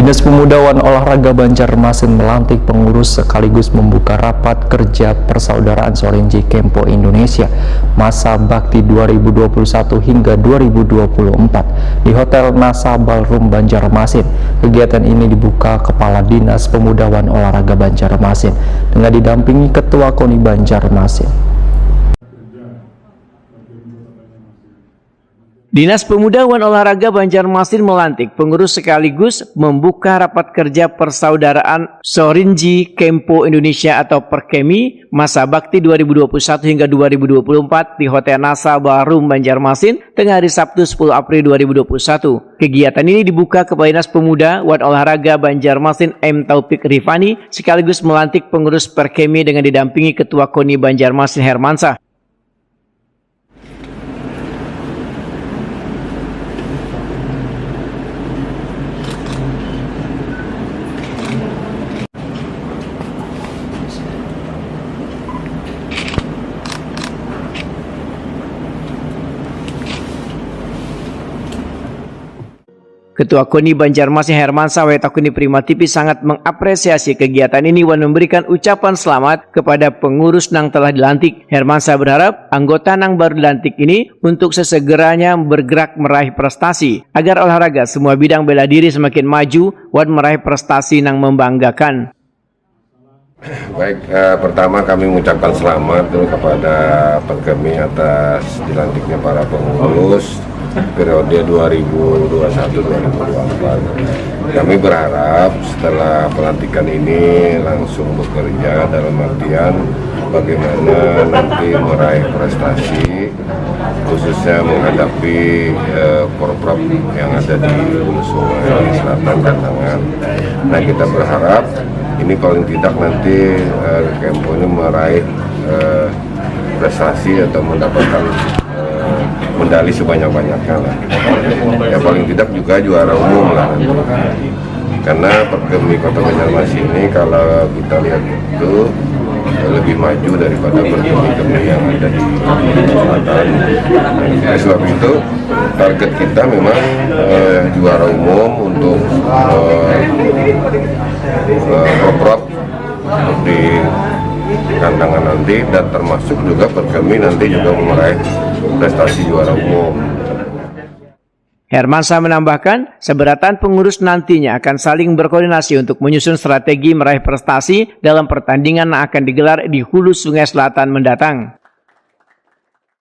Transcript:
Dinas Pemuda dan Olahraga Banjarmasin melantik pengurus sekaligus membuka rapat kerja persaudaraan Sorinji Kempo Indonesia masa bakti 2021 hingga 2024 di Hotel NASA Ballroom Banjarmasin. Kegiatan ini dibuka Kepala Dinas Pemuda dan Olahraga Banjarmasin dengan didampingi Ketua KONI Banjarmasin. Dinas Pemuda dan Olahraga Banjarmasin melantik pengurus sekaligus membuka rapat kerja persaudaraan Sorinji Kempo Indonesia atau Perkemi masa bakti 2021 hingga 2024 di Hotel NASA Ballroom Banjarmasin tengah hari Sabtu 10 April 2021. Kegiatan ini dibuka Kepala Dinas Pemuda dan Olahraga Banjarmasin M. Taufik Rifani sekaligus melantik pengurus Perkemi dengan didampingi Ketua KONI Banjarmasin Hermansyah. Ketua KONI Banjarmasin Hermansyah Wetakuni Prima TV sangat mengapresiasi kegiatan ini dan memberikan ucapan selamat kepada pengurus yang telah dilantik. Hermansyah berharap anggota yang baru dilantik ini untuk sesegeranya bergerak meraih prestasi agar olahraga semua bidang bela diri semakin maju dan meraih prestasi yang membanggakan. Baik, pertama kami mengucapkan selamat dulu kepada Perkemi atas dilantiknya para pengurus periode 2021-2024. Kami berharap setelah pelantikan ini langsung bekerja dalam artian bagaimana nanti meraih prestasi khususnya menghadapi Porprov yang ada di Hulu Sungai Selatan Katangan. Nah, kita berharap ini paling tidak nanti Kempo ini meraih prestasi atau mendapatkan medali sebanyak-banyaknya lah. Ya paling tidak juga juara umum lah nanti. Karena Perkemi Kota Banjarmasin ini kalau kita lihat itu lebih maju daripada Perkemi-Kemi yang ada di selatan. Oleh sebab itu target kita memang juara umum untuk Porprov di kandangan nanti, dan termasuk juga Perkemi nanti juga meraih prestasi juara umum. Hermansyah menambahkan, seberatan pengurus nantinya akan saling berkoordinasi untuk menyusun strategi meraih prestasi dalam pertandingan yang akan digelar di Hulu Sungai Selatan mendatang.